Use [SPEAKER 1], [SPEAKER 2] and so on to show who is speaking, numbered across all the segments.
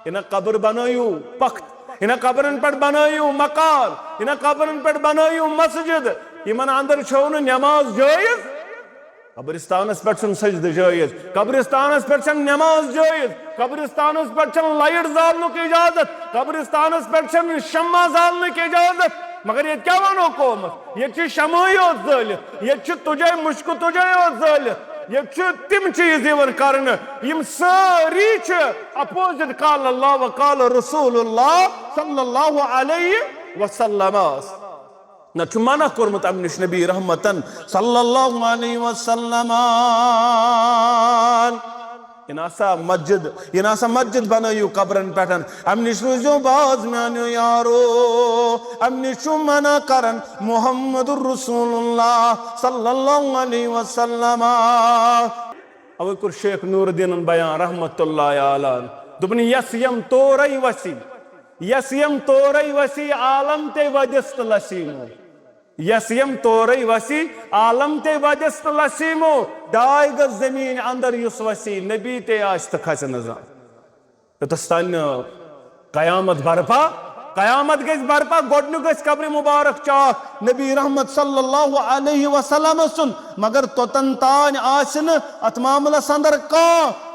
[SPEAKER 1] इन कब्र बनयू पख्त, इन कब्रन पे बनयू मकान, इन कब्रन पे बनयू मस्जिद, इन अंदर छो न नमाज जायज। कब्रिस्तानस पे सजद जायज, कब्रिस्तानस पे नमाज जायज, कब्रिस्तानस पे लाइट जालनुक इजाजत, कब्रिस्तानस पे शम्मा जालनुक इजाजत। मगर ये क्या वनो कौमत, ये शमो योत जालित, ये तुझे मुश्क तुझे योत जालित, ये तिम चीज यवन करन यम सारी अपोजिट काल अल्लाह व काल रसूलुल्लाह सल्लल्लाहु अलैहि वसल्लम। न मना कोर्मुत अम निश नबी रहमतन सल्लल्लाहु अलैहि वसल्लम। इन मस्जिद बनयू कब्रन पे अम निश रूजो बाज म्यानो यारो, अम निश मना करन मुहम्मदुर रसूलुल्लाह सल्लल्लाहु अलैहि वसल्लम। अवे कुर शेख नूरुद्दीन बयान रहमतुल्लाह अलैह दुबनी यस यम तोरई वसी आलम ते वजस्त लसीमो, यसयम तोरई वसी आलम ते वजस्त लसीमो। डाई गज जमीन अंदर युस वसी नबी ते आज तक खस नजा योतस्तान कयामत बरपा, कयामत गज बरपा गोडनु गज कब्र मुबारक चाक नबी रहमत सल्लल्लाहु अलैहि वसल्लम सुन। मगर तोतन तान आसन अत मामलस अंदर का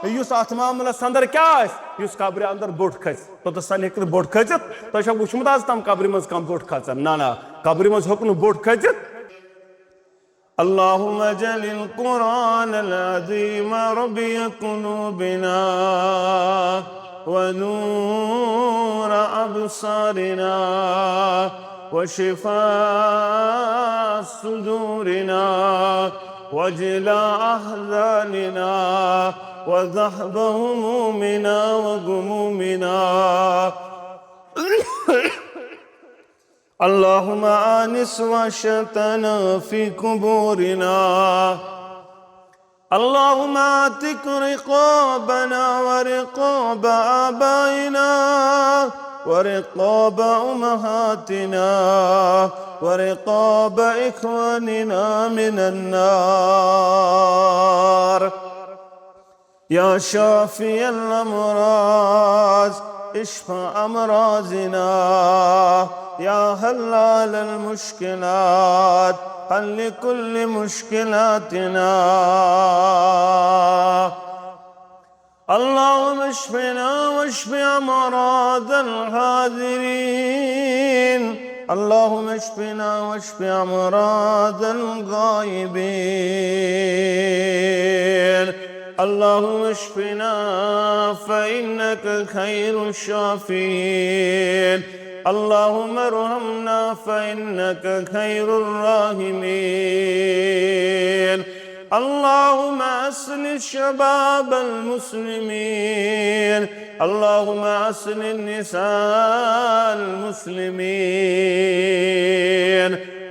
[SPEAKER 1] युस अत मामलस अंदर क्या युस कब्र अंदर बोट खस तोतस्तान हेक बोट खचित। तो वुचमुत आज तम कब्र मज कम बोट खचन ना कब्र मज होक बोट खचित। अल्लाहुम्मा जलिल कुरान अल अज़ीम रबिय कुलूबिना व नूर अबसारिना व शिफा सुदूरिना वजिला अहज़ानिना व ज़हब हुमूमिना व गुमूमिना। अल्लाहुम्मा आनिस वशतना फी कुबूरिना, अल्लाहुम्मा आतिक रिक़ाबना व रिक़ाब आबाइना व रिक़ाब उम्महातिना व रिक़ाब इख्वानिना मिनन नार। या शाफियल अमराज़ इश्फ़ा अमराज़िना, या हल्लाल मुश्किलात हल्ल कुल्ल मुश्किलातिना। अल्लाहुम्मा इश्फ़िना वश्फ़ि अमराज़ल हाज़िरीन, अल्लाहुम्मा इश्फ़िना वश्फ़ि अमराज़ल गायबीन। अल्लाहुम्मा इश्फ़िना फ़इन्नक खैरुश शाफ़ीन, अल्लाहुम्मा इरहमना फ़इन्नक खैरुर राहिमीन। अल्लाहुम्मा अस्लिह शबाबल मुस्लिमीन, अल्लाहुम्मा अस्लिह निसाअल मुस्लिमीन।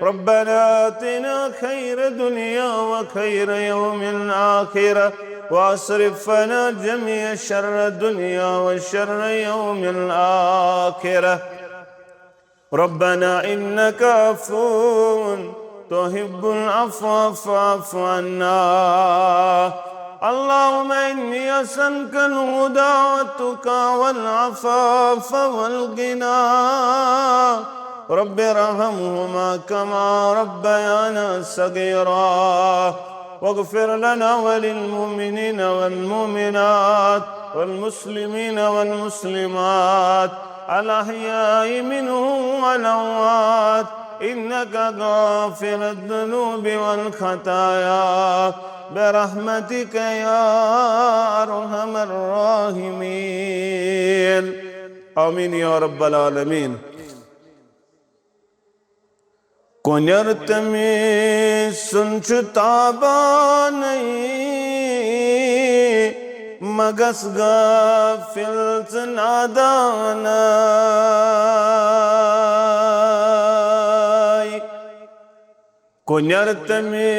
[SPEAKER 1] रब्बना आतिना खैर दुनिया व खैर यौमिल आखिरह वासरिफ अना जमीअ शर्र दुनिया व शर्र यौमिल आखिरह। रब्बना इन्नका अफ़्वुन तुहिब्बुल अफ़्व फ़अफ़ु अन्ना। अल्लाहुम्मा इन्नी असअलुकल हुदा वत्तुका वल अफ़ाफ़ वल गिना। रब्बि इरहमहुमा कमा रब्बयाना सगीरा वग़्फ़िर लना वलिलमुमिनीन वल्मुमिनात वल्मुस्लिमीन वल्मुस्लिमात अल अहयाइ मिनहुम वल अमवात इन्नका गाफ़िरुद दुनूबि वल ख़ताया बिरहमतिका या अरहमर राहिमीन। आमीन या रब्बल आलमीन। कोन्यर्तमे सुनच ताबानई मगस गाफिल नादानाई। कोन्यर्तमे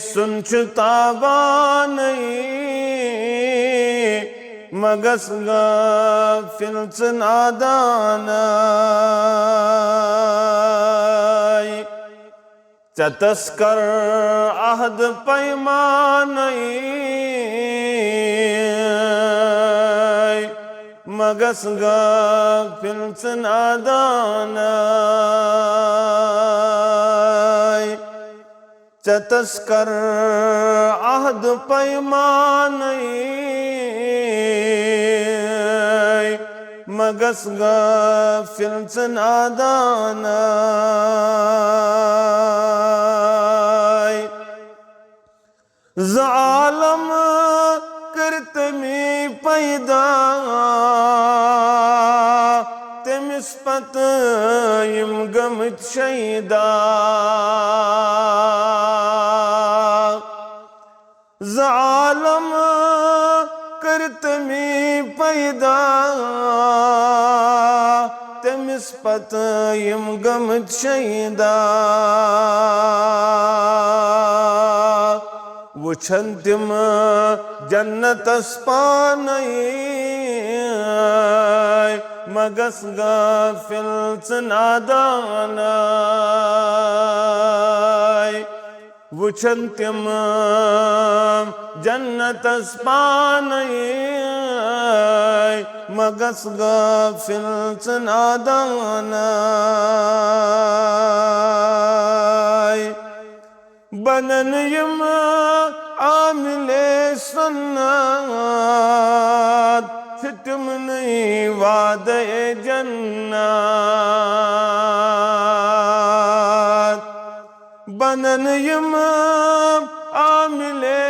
[SPEAKER 1] सुनच ताबानई मगस गाफिल नादानाई। चतस्कर अहद पैमानई मगस गाफिल नादानाय चतस्कर आहद पैमानय मगस गाफिल नादानाय ज़ालम करतमी पैदा तमिस पत यम गमत शैदा ज़ालम करतमी पैदा तमिस पत यम गमत शैदा वुछन तिम जन्नत पानय मगस गाफिल नादानाय वुछन तिम जन्नत पानय मगस गाफिल नादानाय बनन यम आमिले सन्नत छितम नहीं वादे जन्नत बनन यम आमिले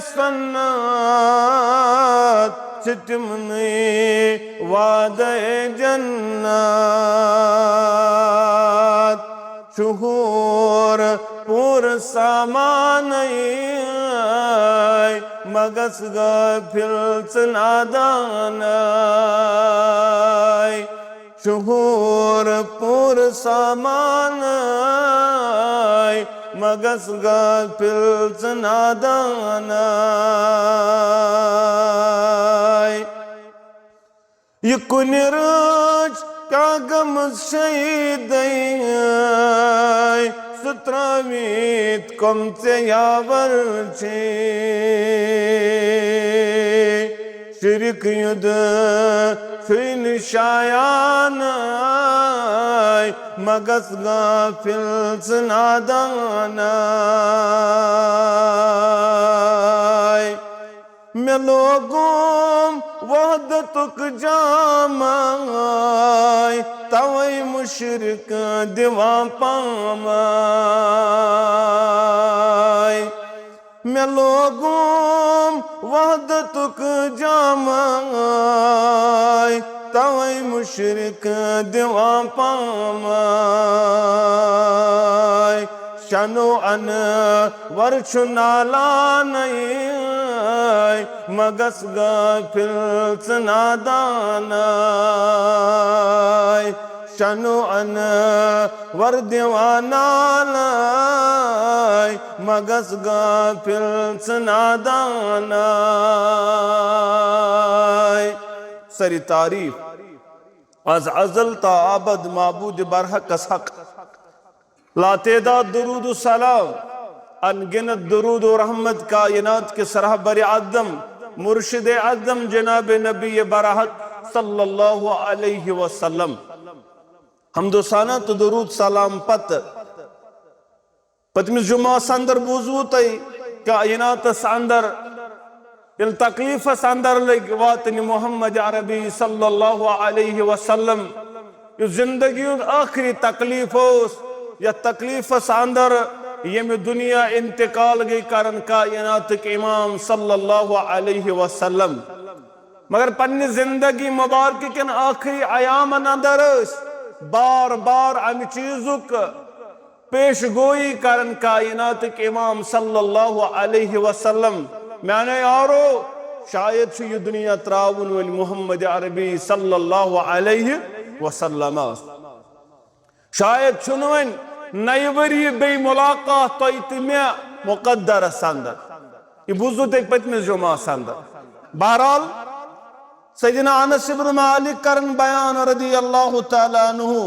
[SPEAKER 1] सन्नत छितम नहीं वादे जन्नत शुहूर पूर सामानय मगस गाफिल नादानाय शुहूर पूर सामानय मगस गाफिल नादानाय ये कुनिरज का गम शहीदय सुत्रावीत कमचे यावर छे शिरक युद्ध सुन शायानाय मगस गाफिल नादानाय मैं लोगों वहदतुक जामाय तवै मुशरिक दिवा पामाय मैं लोगों वहदतुक जामाय तवै मुशरिक दिवा पामाय शनो अन वर्ष नालानय मगस गाफिल नादानाय शनो अन वर्दिवानाय मगस गाफिल नादानाय सरी तारीफ अज अजल ता आबद माबूद बरहक हक लातेदा दुरूद सलाम अनगिनत दुरूद और रहमत कायनात के सरहबर आदम मुर्शिद आदम जनाब नबी बरहक सल्लल्लाहु अलैहि वसल्लम हमदोसाना तो दुरूद सलाम पत पतमिस जुमा अंदर बूजू तय कायनात अंदर इल तकलीफ अंदर लग वातन मोहम्मद अरबी सल्लल्लाहु अलैहि वसल्लम जिंदगी आखिरी तकलीफ या तकलीफ अंदर ये में दुनिया इंतकाल गई कारण कायनात के इमाम सल्लल्लाहु अलैहि वसल्लम मगर पन्नी जिंदगी मुबारक के आखिरी आयाम अंदर बार बार अम चीजुक पेश गोई कारण कायनात के इमाम सल्लल्लाहु अलैहि वसल्लम मैंने यारो शायद ये दुनिया त्राउन वल मोहम्मद अरबी सल्लल्लाहु अलैहि वसल्लम शायद छुनवन नई वरी बे मुलाकात तो मे मुकद्दर अंदर ये बुजू तक पतमिस जुमा अंदर बहरहाल सैयदना अनस इब्न मालिक करन बयान रदियल्लाहु तआला अन्हु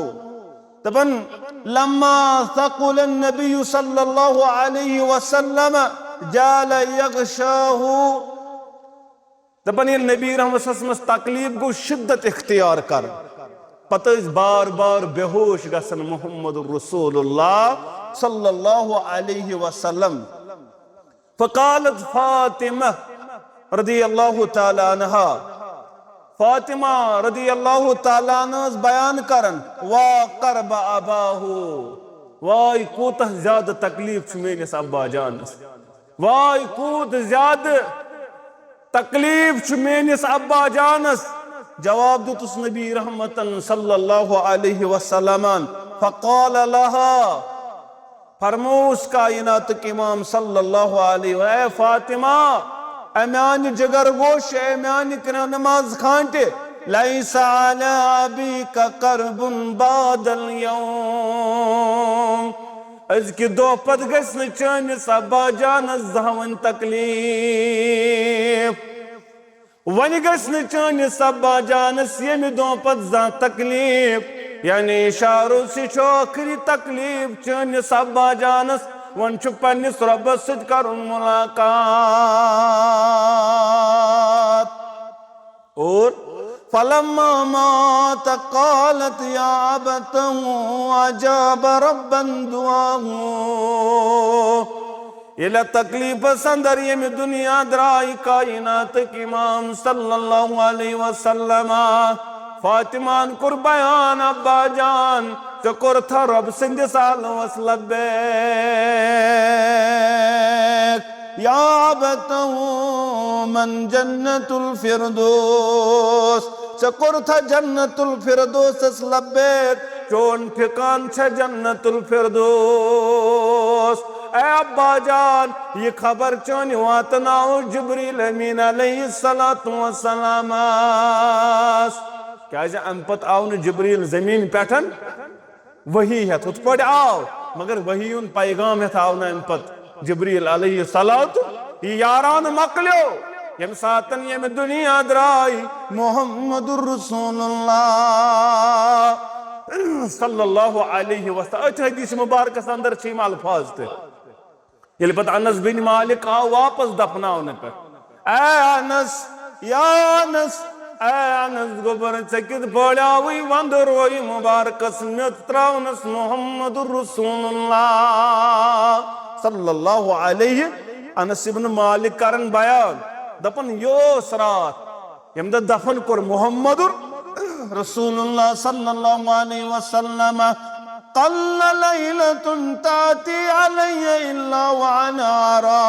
[SPEAKER 1] तबन लम्मा थकुल नबी सल्लल्लाहु अलैहि वसल्लम जाल यगशाहु दपन ये नबी रहमत तकलीफ गो शिद्दत इख्तियार कर पत बार बार बेहोश गसन मोहम्मद रसूलुल्लाह सल्लल्लाहु अलैहि वसल्लम। फ़क़ालत फ़ातिमा रज़ियल्लाहु तआला अन्हा, फातिमा रज़ियल्लाहु तआला अन्हा बयान करन वा क़र्ब अबाहु, वाय कूतह ज्यादा तकलीफ मेनिस अब्बा जानस, वाय कूत ज्यादा तकलीफ मेनिस अब्बा जानस। जवाब दुतुस नबी रहमतन सल्लल्लाहु अलैहि वसल्लम, फ़क़ाल लहा, फरमोस कायनात के इमाम सल्लल्लाहु अलैहि वसल्लम, फातिमा ए म्यान जिगर गोश, ए म्यान नमाज खांटे, लैसा अला अबीका कर्बुन बादल यौम, अज़के दो पत गस्न चानिस अब्बा जानस जहवन तकलीफ, वन गस्न चानिस अब्बा जानस यमि दो पत जा तकलीफ, यानी इशारों से आखिरी तकलीफ चानिस अब्बा जानस वन छु पन्निस रब्बस सद करुन मुलाकात। और फलम्मा मात क़ालत या अबतहु अजाब रब्बन दुआहु, इला तकलीफ संदर यमि दुनिया द्राई कायनात के इमाम सल्लल्लाहु अलैहि वसल्लम, फातिमान कुर बयान अब्बा जान चकुर था रब सिंध साल वसलबैक, या अबतहु मन जन्नतुल फिरदौस, चकुर था जन्नतुल फिरदौस लब्बैक, चोन ठिकान छ जन्नतुल फिरदौस। ए अब्बा जान ये खबर चोन वातनाओ जिब्रील अमीन अलैहिस्सलातु वस्सलाम, क्या अमपत आव न जिब्रील जमीन पेठन वही है हुत पे आव, मगर वही उन पैगाम है आव न अमपत जिब्रील अलैहिस्सलातु, ये यारान मकलो यम सातन यम दुनिया द्राई मोहम्मदुर रसूलुल्लाह सल्लल्लाहु अलैहि वसल्लम। अथ हदीस मुबारक अंदर छ अल्फाज ते ये पत अनस बिन मालिक आव वापस दफनावन पे, ए अनस या अनस, ए अनस गोबर चकित पड़ावी वंद रोई मुबारकस में त्रावनस मोहम्मदुर रसूलुल्लाह सल्लल्लाहु अलैहि। अनस इब्न मालिक करन बयान दपन यो सरात यमद दफन कर मोहम्मदुर रसूलुल्लाह सल्लल्लाहु अलैहि वसल्लम, क़ल्ल लैलतुन ताती अलैया इल्ला व अना अरा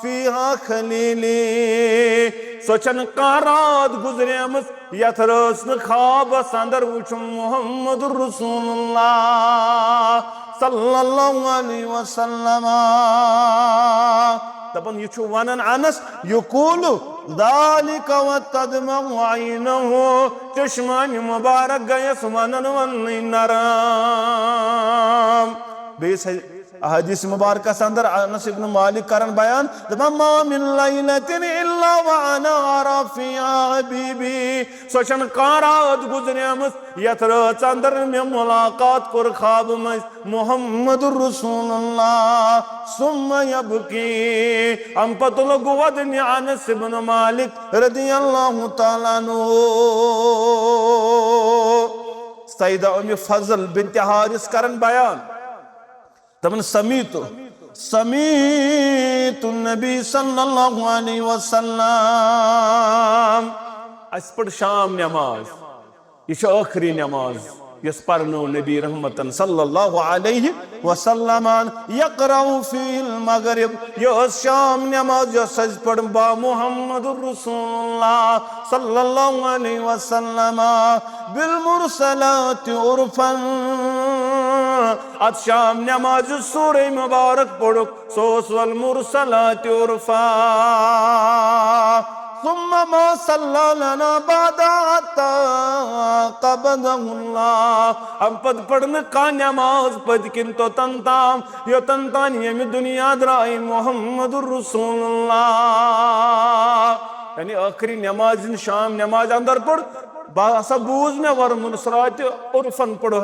[SPEAKER 1] फीहा खलीली, सोचन कारात गुजरेमस यथ रसन ख्वाब अंदर वुचुम मोहम्मदुर रसूलुल्लाह सल्लल्लाहु अलैहि वसल्लम। दपन ये छु वनन अनस यकूलु ज़ालिका व तदमउ ऐनहु, चश्मान मुबारक गयस वनन वन नरम। बेस हदीस मुबारक अंदर अनस इब्न मालिक करन बयान मा मिन लैलतिन इल्ला व अना अरा फीहा हबीबी, सोचन कारात गुजरेमस यथ रात अंदर में मुलाकात कर ख्वाब में मोहम्मदुर रसूलुल्लाह, सुम्मा यबकी, हम पतल गुवदन अनस इब्न मालिक रज़ियल्लाहु तआला अन्हु। सैयदा उम्मे फज़ल बिन्त हारिस करन बयान तमन समीतु नबी सल्लल्लाहु अलैहि वसल्लम, अस पढ़ शाम नमाज, ये आखिरी नमाज यस परनो नबी रहमतन सल्लल्लाहु अलैहि वसल्लम, यक़रउ फील मगरिब, यस शाम नमाज यस पढ़ बा मुहम्मदुर रसूलुल्लाह सल्लल्लाहु अलैहि वसल्लम, बिल मुरसलाति उर्फन, अत शाम नमाज सूरे मुबारक पढ़ो सोस वल मुरसलाति उर्फा, सुम्मा मा सल्ला लना बादा क़बदहुल्लाह, हम पद पढ़न का नमाज पद किन तो तंताम यो तंतान यम दुनिया द्राई मोहम्मदुर रसूलुल्लाह, यानी आखिरी नमाज शाम नमाज अंदर पढ़ बासा बूझ में वर मुरसलाति उर्फन पढ़ो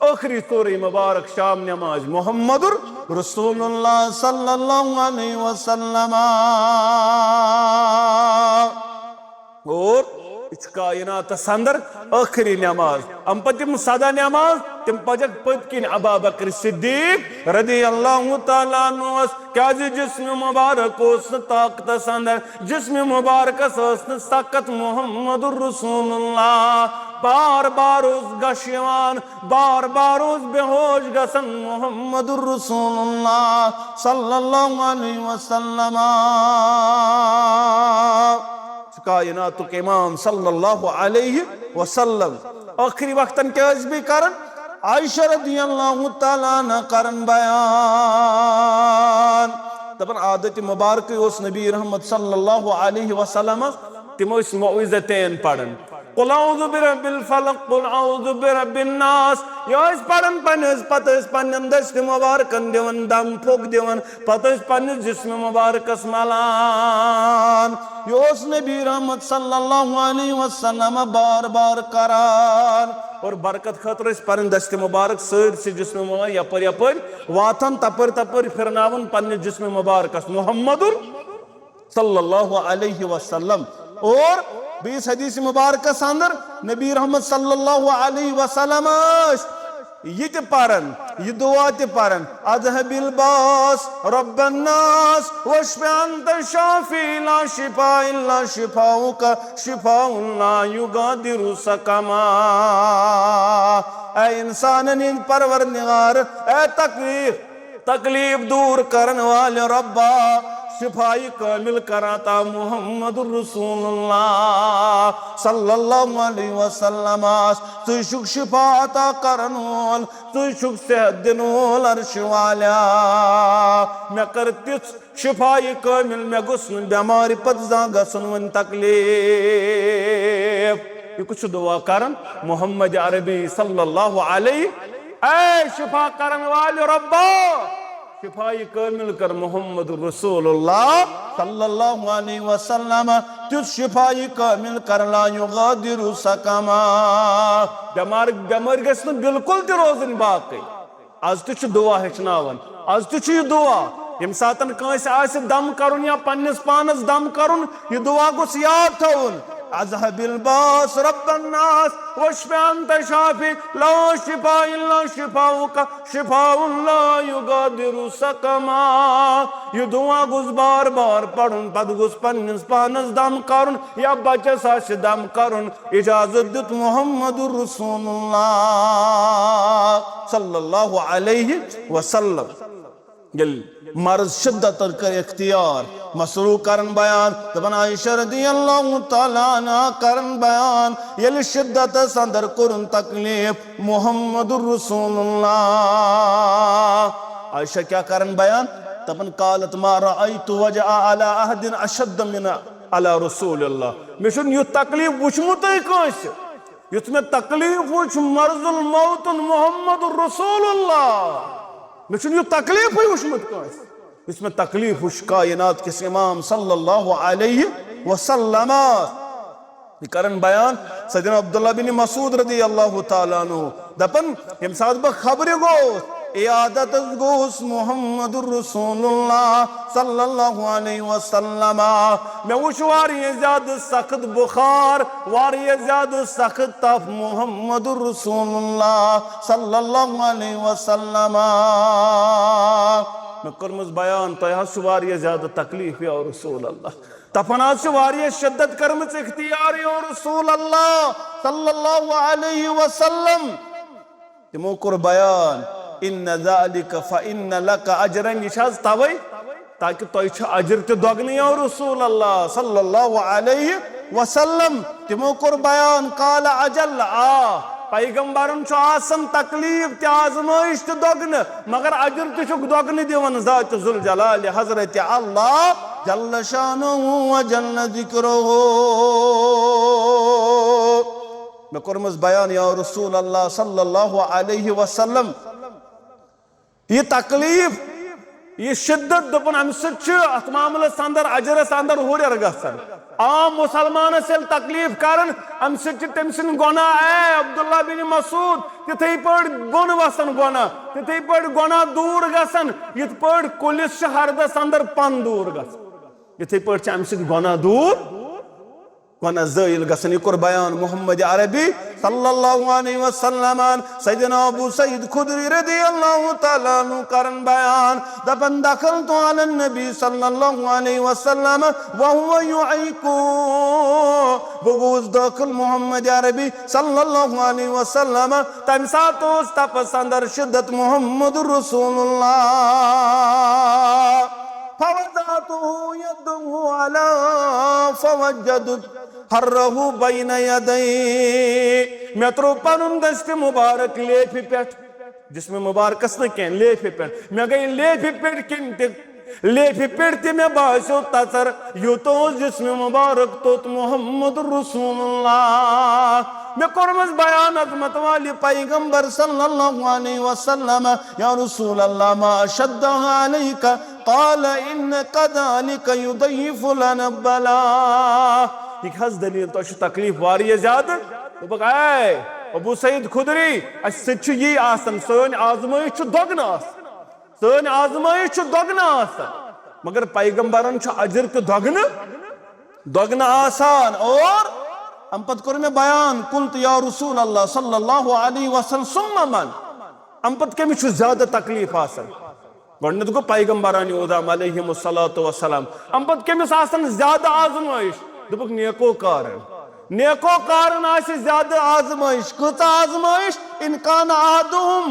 [SPEAKER 1] आखिरी सूरे मुबारक शाम नमाज मोहम्मदुर रसूलुल्लाह सल्लल्लाहु अलैहि वसल्लम। और कायनात अंदर आखिरी नमाज अम पतिम सदा नमाज तिम पजक पतकिन अबू बकर सिद्दीक रदियल्लाहु तआला अन्हु क्या जिस्म मुबारक ओस ताकत अंदर जिस्म मुबारक ओस ताकत मुहम्मदुर रसूलुल्लाह बार बार उस गशियान बार बार उस बेहोश गसन मुहम्मदुर रसूलुल्लाह सल्लल्लाहु अलैहि वसल्लम कायनातुक इमाम सल्लल्लाहु अलैहि वसल्लम आखिरी वक्तन क्या भी करन आयशा रदियल्लाहु तआला अन्हा करन बयान तबन आदत मुबारक उस नबी रहमत सल्लल्लाहु अलैहि वसल्लम तिम मौइज़तैन पढ़न कुल औज़ु बिरब्बिल फलक कुल औज़ु बिरब्बिन नास यह पढ़न पन्निस पतस पन्नन दस्त मुबारकन दिवन दम फुक दिवन पतस पन्निस जिस्म मुबारकस मलान योस नबी रहमत सल्लल्लाहु अलैहि वसल्लम बार बार करान और बरकत खतर पढ़न दस्त मुबारक सर जिस्म मुबारक यपर यपर वाथन तपर तपर फिरनावन पन्निस जिस्म मुबारकस मुहम्मदुर सल्लल्लाहु अलैहि वसल्लम और 20 हदीस मुबारक अंदर नबी रहमत सल्लल्लाहु अलैहि वसल्लम ये पारन ये दुआ ते पारन अज़हबिल बास रब्बन नास वश्फ़ि अंत शाफ़ी ला शिफा इल्ला शिफाउका शिफाउन ला युगादिरु सकमा ऐ इंसान नींद परवरदिगार ऐ तकलीफ दूर करने वाले रब्बा शिफाई कामिल कराता मुहम्मदुर रसूलुल्लाह सल्लल्लाहु अलैहि वसल्लम तु शुक शिफा अता करनोल तु शुक सेहत दिनोल अर्श वाला मैं कर तिस शिफाई कामिल मैं गुस्न बीमारी पत जा गसन वन तकलीफ ये कुछ दुआ करन मोहम्मद अरबी सल्लल्लाहु अलैहि ऐ शिफा करन वाले रब्बा शिफाई कामिल कर मोहम्मद रसूलुल्लाह सल्लल्लाहु अलैहि वसल्लम तुझ शिफाई कामिल कर ला युगादिरु सकमा बेमार गस बिल्कुल ते रोजन बाकी आज तुझ दुआ हेचनावन आज तुझ ये दुआ यम सातन कांस आस दम करुन या पन्निस पानस दम करुन ये दुआ गुस याद थवन अज़हबिल बास रब्बन नास वश्फ़ि अंत शाफ़ी ला शिफा इल्ला शिफाउका शिफाउन ला युगादिरु सकमा ये दुआ गुस बार बार पढ़न पद गुस पन्निस पानस दम करुन या बचस आस दम करुन इजाजत दित मुहम्मदुर रसूलुल्लाह सल्लल्लाहु अलैहि वसल्लम यल मर्ज शिद्दत कर इख्तियार मसरू करन बयान तबन आयशा रदियल्लाहु तआला अन्हा करन बयान यल शिद्दत संदर कुरन तकलीफ मुहम्मदुर रसूलुल्लाह आयशा क्या करन बयान तबन कालत मा रअयतु वजअ अला अहदिन अशद्द मिन अला रसूलुल्लाह मिशन यु तकलीफ वुचमुत कांस युत में तकलीफ वुच मर्जुल मौत मुहम्मदुर रसूलुल्लाह मिशन यु तकलीफ वुचमुत कांस इसमें तकलीफ उस कायनात के इमाम सल्लल्लाहु अलैहि वसल्लम करन बयान सैयदना अब्दुल्लाह बिन मसूद रदियल्लाहु तआला अन्हु दपन यम साथ ब खबर गो इयादत गोस मुहम्मदुर रसूलुल्लाह सल्लल्लाहु अलैहि वसल्लम मैं उस वारिये ज्यादा सख्त बुखार वारिये ज्यादा सख्त तफ मुहम्मदुर रसूलुल्लाह सल्लल्लाहु अलैहि वसल्लम मैं कर्मस बयान तो वारिया ज्यादा तकलीफ या रसूल अल्लाह तपना वारिया शिद्दत कर्मस इख्तियार या रसूल अल्लाह सल्लल्लाहु अलैहि वसल्लम तिमो कर बयान इन्न ज़ालिका फ़इन्न लका अजरन यशाज तवै ताकि तो अजर ते दोगने या रसूल अल्लाह सल्लल्लाहु अलैहि वसल्लम तिमो कर बयान काल अजल पैगंबरन आसन तकलीफ ते आजमाइश ते दोगन मगर अजर ते दोगन दिवन ज़ात जुल जलाल हजरत अल्लाह जल्ल शानुहु व जल्ल ज़िक्रुहु मैं करमस बयान या रसूल अल्लाह सल्लल्लाहु अलैहि वसल्लम ये तकलीफ ये शिद्दत दपन अम सत मामलस अंदर अजरस अंदर हुर गसन आम मुसलमान तकलीफ करन अम सम सिन गुना ए अब्दुल्ला बिन मसूद तिथे पड़ बोन वसन गुना तिथे पड़ गुना दूर गसन यथ पड़ कुलिस हरदस अंदर पन दूर गसन इथे पड़ अम सत गुना दूर वन ज़ाइल गसन कर बयान मोहम्मद अरबी सल्लल्लाहु अलैहि वसल्लम सैयदना अबू सईद खुदरी रज़ियल्लाहु तआला अन्हु करन बयान दपन दखलतु अला नबी सल्लल्लाहु अलैहि वसल्लम व हुवा युईकु बुगुज दखल मोहम्मद अरबी सल्लल्लाहु अलैहि वसल्लम तम सात उस तपस अंदर शिद्दत मोहम्मद रसूलुल्लाह फवज़अतहु यदहु अला फवजदत हर्रहु बैन यदै मैं त्रो पनुन दस्त मुबारक लेफ पे जिसमें मुबारकस न कह लेफ पे मैं गई लेफ पे किन लेफ पे मैं बासो तसर यूतो जिसमें मुबारक तोत मोहम्मद रसूलुल्लाह मैं कुरमस बयान अज़मत वाली पैगंबर सल्लल्लाहु अलैहि वसल्लम या रसूल अल्लाह मा अशद्द अलैका क़ाल इन कज़ालिक युदैयिफु लना बला यह हज दलील तो तकलीफ वारिया ज्यादा तो बकाय अबू सईद खुदरी यी आसन सन आजमाइश दोगन सन आजमाइश दोगन मगर पैगंबरन अजर तो दोगन आसान और अम पत कर मैं बयान कुल्त या रसूल अल्लाह सल्लल्लाहु अलैहि वसल्लम सुम्मा मन अम पत कमिस ज्यादा तकलीफ आसन गोडनेत गो पैगंबरान उदाम अलैहिमुस्सलातु वस्सलाम अम पत कमिस आसन ज्यादा आजमाइश दुबक नेको कारण आसे ज्यादा आजमाइश कत आजमाइश इनकान आदुम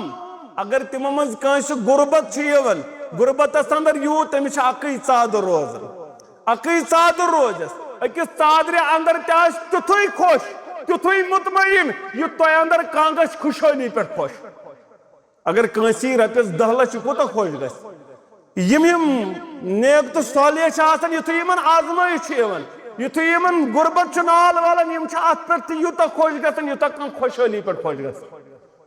[SPEAKER 1] अगर तिम मज कांस गुरबत यवन गुरबतस अंदर यू तमिस अकई चादर रोजस अकिस चादर अंदर तुथुई खुश तुथुई मुतमईन यु तय अंदर कांगस खुशहाली पे खुश अगर कंसी रपिस 10 लाख कोता खुश गस यम नेक तो सालिह आसन युथु यमन आजमाइश यवन युथु यमन गुरबत नाल वालन यम अत पे यूत खुश गसन यूत खुशहाली पे खुश गस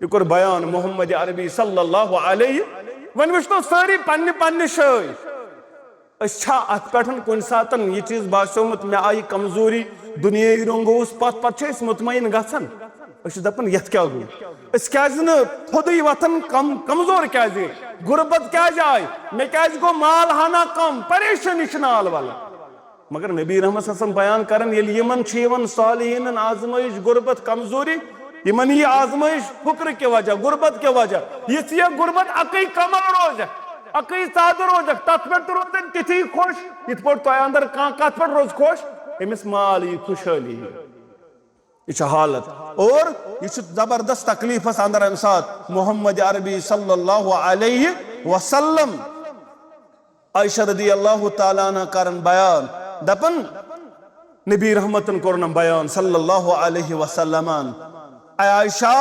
[SPEAKER 1] यह कर बयान मोहम्मद अरबी सल्लल्लाहु अलैहि वन वुचनो सारी पन्ने पन्ने शाय अत पे कुन सातन यह चीज बासोमुत मे आई कमजोरी दुनिया रंगोस पत मुतमईन गसन दपन यथ क्या गो क्या थोदे वतन कमजोर क्या गुरबत क्या आय मे क्या गो माल हाना कम परेशानी नाल वाला मगर नबी रहमत सल्लल्लाहु बयान करन यमन सालिहीन आजमाइश गुरबत कमजोरी यमन ये आजमाइश फुक्र के वजह गुरबत के वजह ये गुरबत अकई कमल रोज अकई चादर रोज तथ पे रोजन तिथि खुश इत पे तुम अंदर कत पे रोज खुश अमिस माल यह खुशहाली यह हालत और यह जबरदस्त तकलीफस अंदर अम सात मोहम्मद अरबी सल्लल्लाहु अलैहि वसल्लम आयशा रज़ियल्लाहु तआला अन्हा करन बयान दपन नबी रहमतन करन बयान सल्लल्लाहु अलैहि वसल्लम आयशा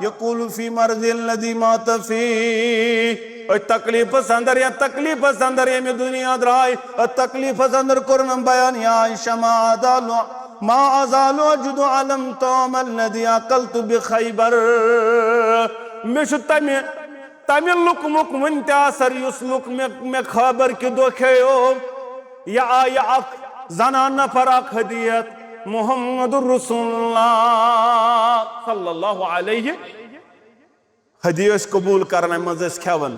[SPEAKER 1] यक़ूलु फी मर्ज़िल लज़ी मात फी तकलीफस अंदर ये दुनिया द्राय तकलीफस अंदर करन बयान या आयशा मा अज़ालु अजदु अलम तौमल लज़ी अकलतु बिखैबर मे तमि लुकमुक वन असर युस लुक मे खैबर के दो खेयो या आय अख जनान नफर अख हदियत मुहम्मदुर रसूलुल्लाह सल्लल्लाहु अलैहि हदिया कबूल करन मज खेवन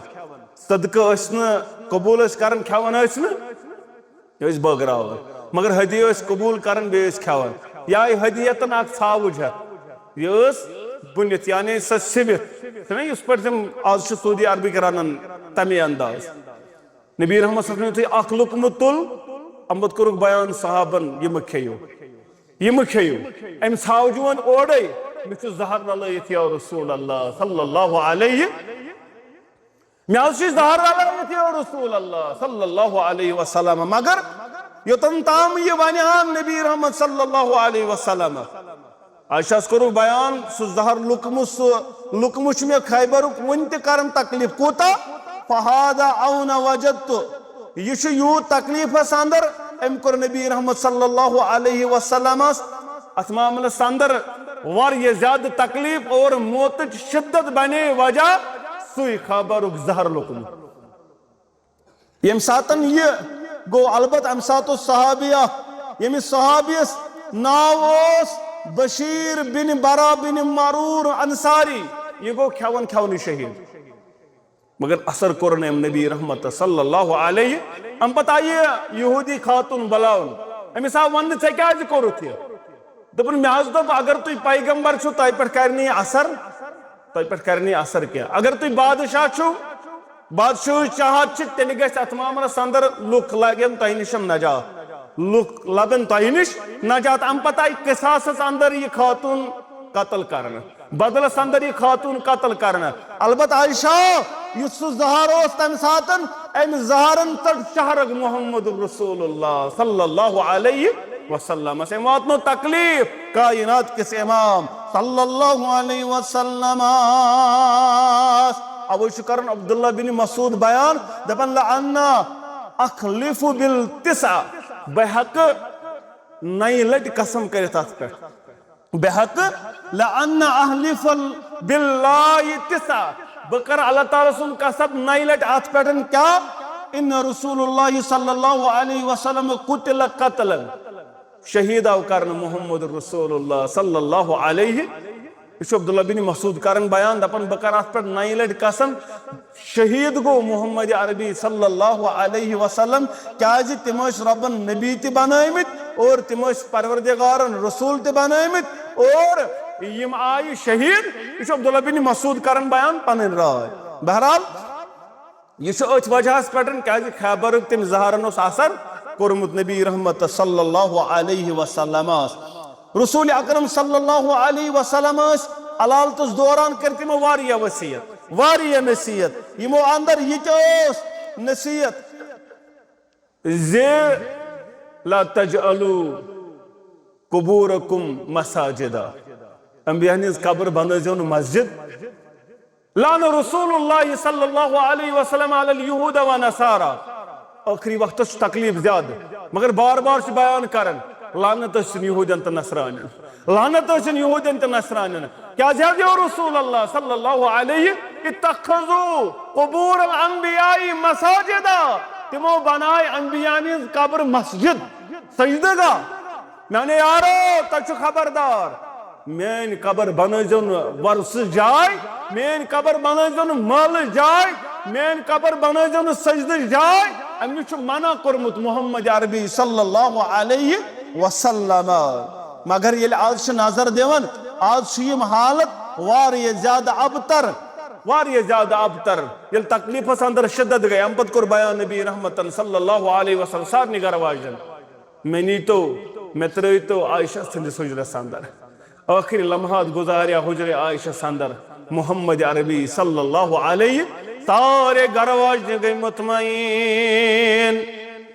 [SPEAKER 1] सदका कबूल करन खेवन बगराव मगर हदिया कबूल करन बे खेवन या हदियतन अख सावुज यह बुनित यानी सह सिबित इस पे आज सऊदी अरबिक रनन तमे अंदाज नबी रहमत सल्लल्लाहु अख लुकमत तुल अम्बत कोरुक बयान सहाबन यम खेयु अम सावजुवन ओडे मे जहर रलयित या रसूल अल्लाह सल्लल्लाहु अलैहि मे जहर रलयित या रसूल अल्लाह सल्लल्लाहु अलैहि वसल्लम मगर योतन ताम ये वनान नबी रहमत सल्लल्लाहु अलैहि वसल्लम आयशा कोरुक बयान सह जहर लुकमुश मे खैबरुक वन करन तकलीफ कोता फहादा औना वजदतु यह यू तकलीफस अंदर अम कोर नबी रहमत सल्लल्लाहु अलैहि वसल्लम अत मामलस अंदर वारिया ज्यादा तकलीफ और मौत शिद्दत बने वजह सुई खबरुक जहर लुकम यम सातन यह गो अलबत अम सात सहाबिया यमिस सहाबियस नाव बशीर बिन बरा बिन मरूर अंसारी यह गो खेवन खेवन शहीद मगर असर कोर नबी रहमत सल्लल्लाहु अलैहि अम पत आये यहूदी खातून बलाउन अमिस आव वन क्या कोरुत दपन मे दोप अगर तुम पैगंबर छु तह पे कर असर तह पे कर असर क्या अगर तुम बादशाह छु बादशाह चाहत तेल गि अत मामलस अंदर लुक लगन तह निश नजात लुक लबन तह निश नजात अम पत आई किसास अंदर यह खातून कत्ल कर बदलस अंदर यह खातून कत्ल कर अलबत् आयशा जहर तम सात अम जहरन तट शहर मोहम्मद रसूलुल्लाह सल्लल्लाहु अलैहि वसल्लम से वातनो तकलीफ कायनात किस इमाम सल्लल्लाहु अलैहि वसल्लम अब कर अब्दुल्ला बिन मसूद बयान दपन अन्ना अखलिफु बिल तिसा बहक नई लट कसम कर बहक लअन्ना अहलिफल बिल्लाहि तिसा बकर अल्लाह ताला सुन कसम नई लट अत पे क्या इन रसूलुल्लाह सल्लल्लाहु अलैहि वसल्लम कुतिल कत्लन शहीद आव कर मोहम्मद रसूलुल्लाह सल्लल्लाहु अलैहि अब्दुल्ला बिन मसूद कर बयान दपन बकर अत पे नई लट कसम शहीद गो मोहम्मद अरबी सल्लल्लाहु अलैहि वसल्लम क्या तिम रबन नबी त बनमित और तिम परवरदिगारन रसूल त बनमित और यम आय शहीद अब्दुल्ला बिन मसूद कर बयान पन राय बहरहाल यह अथ वजह पे क्या खैबर तम जहरन असर कोरमुत नबी रहमत सल्लल्लाहु अलैहि वसल्लम रसूल अकरम सल्लल्लाहु अलैहि वसल्लम अलालतस दौरान कर तिमो वारिया वसीयत वारिया नसीहत यमो अंदर यह नसीहत जे ला तजअलू कुबूरकुम मसाजिदा अंबिया निज कब्र बनजो मस्जिद लान रसूलुल्लाह सल्लल्लाहु अलैहि वसल्लम अलल यहूद व नसारा आखिरी वक्त तकलीफ ज्यादा मगर बार बार बयान करन लानत यहूदन तो नसरान लानत यहूदन तो नसरान क्या रसूल अल्लाह सल्लल्लाहु अलैहि इत्तखज़ू कुबूर अल अंबियाई मसाजिदा तिमो बनाए अंबिया निज कब्र मस्जिद सजदगा मैंने यारो तु खबरदार मेन कब्र बनजन वर्ष जाय मेन कब्र बनजन मल जाय मेन कब्र बनजन सजद जाय अमि मना कोरमुत मोहम्मद अरबी सल्लल्लाहु अलैहि वसल्लम मगर ये आज नजर दिवन आज यम हालत वारिया ज्यादा अबतर ये तकलीफस अंदर शिद्दत गई अम पत बयान नबी रहमतन सल्लल्लाहु अलैहि वसल्लम सारनी गरवाजन मे नीतो मे त्रो आयशा सन्दस हुजरस अंदर आखिर लम्हात गुजारिया हुजरे आयशा अंदर मोहम्मद अरबी सल्लल्लाहु अलैहि सारे गरवाज गई मुतमईन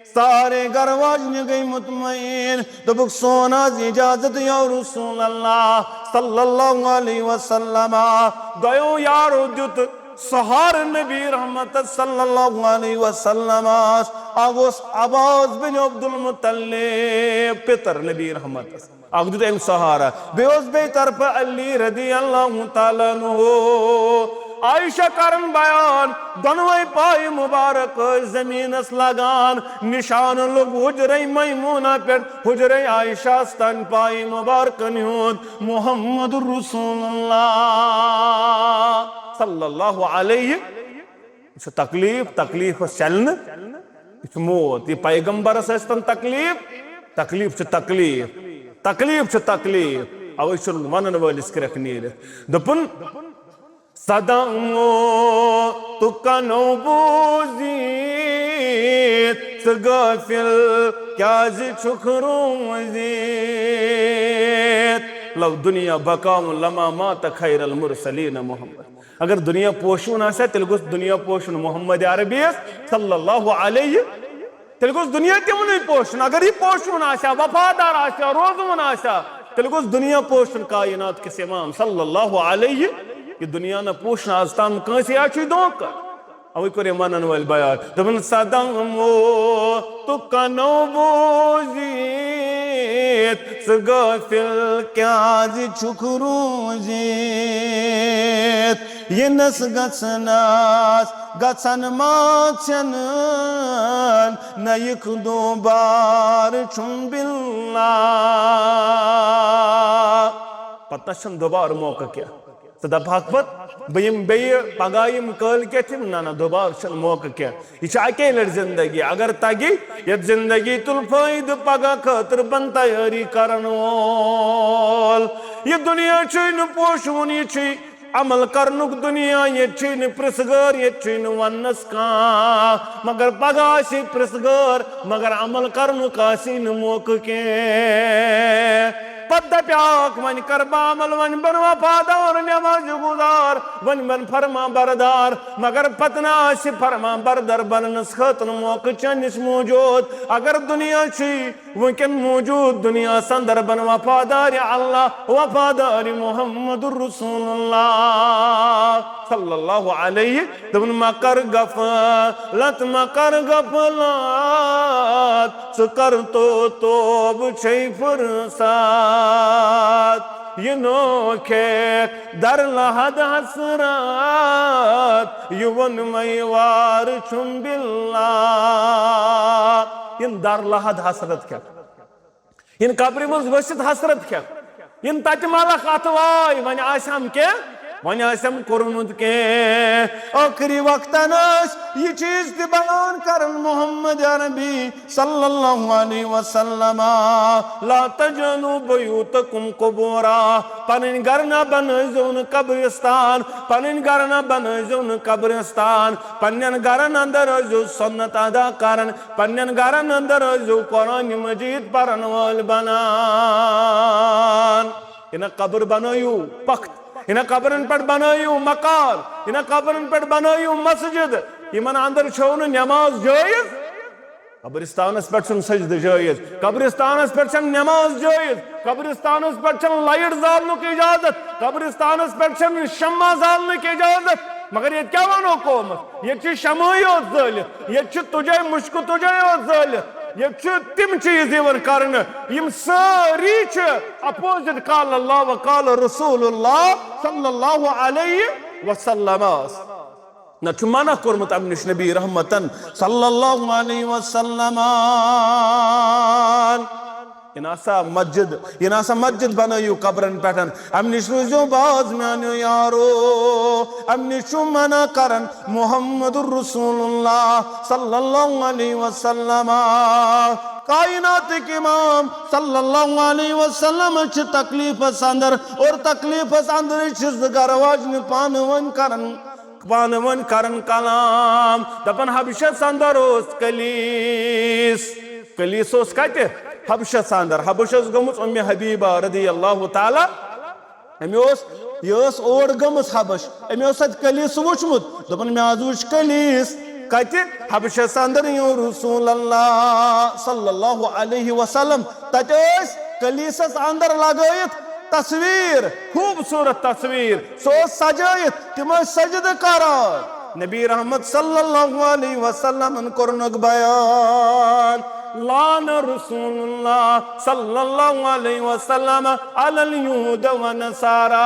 [SPEAKER 1] सारे गरवाज गई मुतमईन दोबुक सोना इजाजत या रसूल अल्लाह सल्लल्लाहु अलैहि वसल्लम गयो यारो दुत सहार नबी रहमत सल्लल्लाहु अलैहि वसल्लम आगोस अब्बास बिन अब्दुल मुत्तलिब पितर नबी रहमत अगदुत एम सहारा बेओस बे तरफ अली रदियल्लाहु ताला अन्हु आयशा करन बयान दोनों पाय मुबारक जमीनस लगान निशान लोग हुजरे मैमूना पे हुजरे आयशा स्तन पाय मुबारक मोहम्मद रसूलुल्लाह सल्लल्लाहु अलैहि तकलीफ चलन मौत यह पैगंबरस तकलीफ अवे वन वलिस कर दोपन सदामो तु कनो बूजीत गाफिल क्या छुखरूजीत लव दुनिया बकाम लमा मात खैरल मुरसलीन मोहम्मद अगर दुनिया पोशून आसा तेल गोस दुनिया पोशून मोहम्मद अरबी सल्लल्लाहु अलैहि तेल गोस दुनिया तिमन पोशून अगर यह पोशून आसा वफादार आसा रोजवन आसा तेल गोस दुनिया पोशून कायनात किस इमाम सल्लल्लाहु अलैहि कि दुनिया न पोषण आज ताम कंस धोख अवे कोर मनन वल बयान दपन सदमो तु कनो बूजीत गाफिल क्या छुखरूजीत यनस गसनास गसन माचन नयक दो बार छुम्बिल्ला पता दोबार मौका क्या दप पत बम बे पगाह कल कम ना दोबार मौका क्या यह अके लट जिंदगी अगर तगी ये जिंदगी तुल फायद पगह खतर बन तैयारी करन वोल यह दुनिया पोशवन यह अमल करनुक दुनिया ये प्रिसगर ये वनस कह मगर पगह प्रिसगर मगर अमल करनुक मौका के पत दप्याक वन कर अमल वन बन वफादार नमाज गुजार वन बन फरमा बरदार मगर पत ना फरमा बरदार बनस खतर मौका चनिस मौजूद अगर दुनिया वनकन मौजूद दुनिया अंदर बन वफादार अल्लाह वफादार मोहम्मद रसूलुल्लाह सल्लल्लाहु अलैहि दबन मकर गफलत कर तोब छै फुर्सत ये नोखे दर लहद हसरत युवन मैवार छुम बिल्ला इन दर लहद हसरत क्या इन कब्र मज वसित हसरत क्या इन तत मलक अतवाय वन आसम के वन आसम कोरमुत के आखिरी वक्तन ये चीज ते बयान करन मोहम्मद अरबी सल्लल्लाहु अलैहि वसल्लम ला तजनु बयूतकुम कुबूरा पनिन घर न बनजोन कब्रिस्तान पनिन घर न बनजोन कब्रिस्तान पन्नन घरन अंदर जो सुन्नत अदा करन पन्नन घरन अंदर जो कुरान मजीद परन वाल बनान इन कब्र बनायु पख्त इन कब्रन पे बनायु मकान इन कब्रन पे बनायु मस्जिद इन अंदर छो नमाज जायज कब्रिस्तान पे सजद जायज कब्रिस्तान पे नमाज जायज कब्रिस्तान पे लाइट जालनुक इजाजत कब्रिस्तान पे शम्मा जालनुक इजाजत मगर ये क्या वनो कौमत ये शमाई जालित ये तुझे मुश्क तुझे जालित ये तिम चीज कर सारी अपोजिट काल अल्लाह व काल रसूलुल्लाह सल्लल्लाहु अलैहि वसल्लम न मना कोरमुत अम निश नबी रहमतन सल्लल्लाहु अलैहि वसल्लम इनासा मस्जिद बनायु कब्रन पे अम निश रूजो बाज मानो यारो अम निश मना करन मुहम्मदुर रसूलुल्लाह सल्लल्लाहु अलैहि वसल्लम कायनात के इमाम सल्लल्लाहु अलैहि वसल्लम तकलीफ अंदर और तकलीफ अंदर गरवाज पान वन करन कलाम दपन हबशस अंदर कलीस कलीस कत हबशस अंदर हबशस गमुस उम्मे हबीबा रदी अल्लाह ताला अमेस ओर गमस हबश अमेस कलीस वुचमुत दपन मे आज वुच कलीस कत हबशस अंदर यो रसूल अल्लाह सल्लल्लाहु अलैहि वसल्लम तत कलीसस अंदर लगायत तस्वीर खूबसूरत तस्वीर सो सजायत तिम सजद करार नबी रहमत सल्लल्लाहु अलैहि वसल्लम कोरनक बयान लान रसूलुल्लाह सल्लल्लाहु अलैहि वसल्लम अलल यहूद व नसारा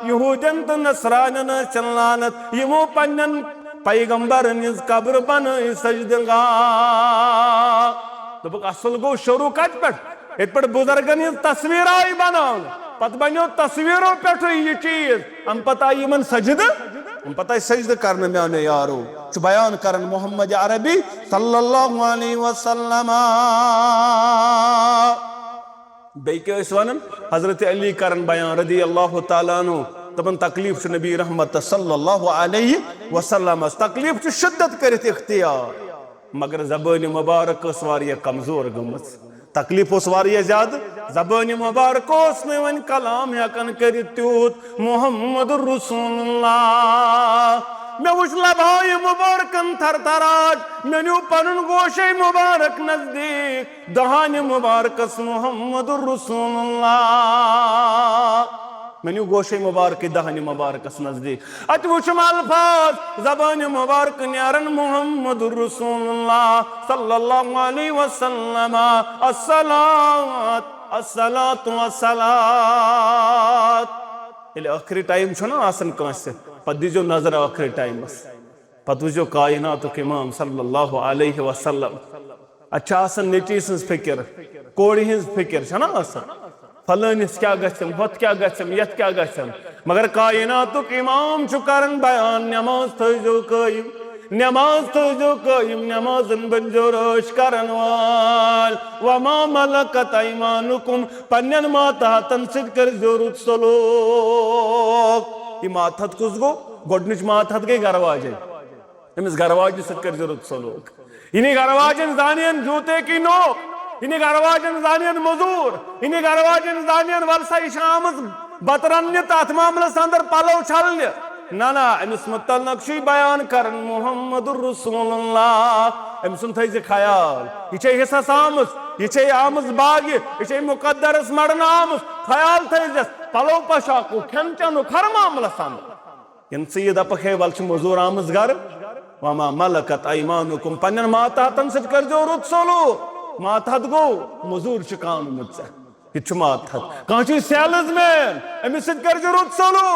[SPEAKER 1] यहूदन त नसरानन चलानत यमो पन्नन पैगंबर निज कब्र बन सजदगा तो असल गो शुरू कत पे इत पे बुजुर्गन तस्वीर आई बनान पत बनो तस्वीरों पे यह चीज हम पता यमन सजद हम पता सजद करने में यारो बयान करन मोहम्मद अरबी सल्लल्लाहु अलैहि वसल्लम बेके वन हजरत अली करन बयान रदी अल्लाह ताला अन्हु तबन तकलीफ नबी रहमत सल्लल्लाहु अलैहि वसल्लम तकलीफ शिद्दत करत इख्तियार मगर ज़बान मुबारक वारिया कमजोर गमस तकलीफ वारिया ज्यादा ज़बान मुबारक में वन कलाम हेकन कर त्यूत मोहम्मद रसूलुल्लाह मे वुच लभाय मुबारकन थर थराज मे न्यू पनुन गोशे मुबारक नजदीक दहान मुबारकस मोहम्मद रसूलुल्लाह मेन्यू गोशे मुबारक दहान मुबारकस नजदीक अत वुचम अल्फाज ज़बान मुबारक न्यारन मोहम्मद रसूलुल्लाह सल्लल्लाहु अलैहि वसल्लम अस्सलात अस्सलातु वस्सलात ये आखिरी टाइम छो ना आसन कांसे पत दीजो नजर आखिरी टाइमस पत वुचो कायनातुक इमाम सल्लल्लाहु अलैहि वसल्लम अच्छा आसन नेची सन्स फिक्र कोड़ी हिंस फिक्र छना आसन फलानिस क्या गछम होत क्या गछम यत क्या गछम मगर कायनातुक इमाम छु करन बयान नमाज थजो कायम नमाज थजो कायम नमाजन बंजो रोश करन वाल वमा मलकत ऐमानुकुम पन्नन मातहतन सिद कर जरूरत सलोक ये मातहत कुस गो गोडनिच मातहत गई गरवाजे अमिस गरवाजे सिद कर जरूरत सलोक इन्हीं गरवाजन जानियन जूते की नोक इन्हीं गरवाजन जानियन मजूर इन्हीं गरवाजन जानियन वलसा शाम बतरन्य तथ मामलस अंदर पलव छलन्य ना ना अमिस मुतल्लक छु बयान करन मुहम्मदुर रसूलुल्लाह अमिस थई ख्याल ये हिस्सस आमस ये आमस बाग ये मुकद्दरस मड़न आमस ख्याल थई पलव पशाकु खेन चनु हर मामलस अंदर इन सईद अपखे वल मजूर आमस गर वमा मलकत ऐमानुकुम पन्न मातहतन सत कर जो रुत सोलो मातहत गो मजूर कान मुझसे ये मातहत कह सेल्समैन अमिस सत कर जो रुत सोलो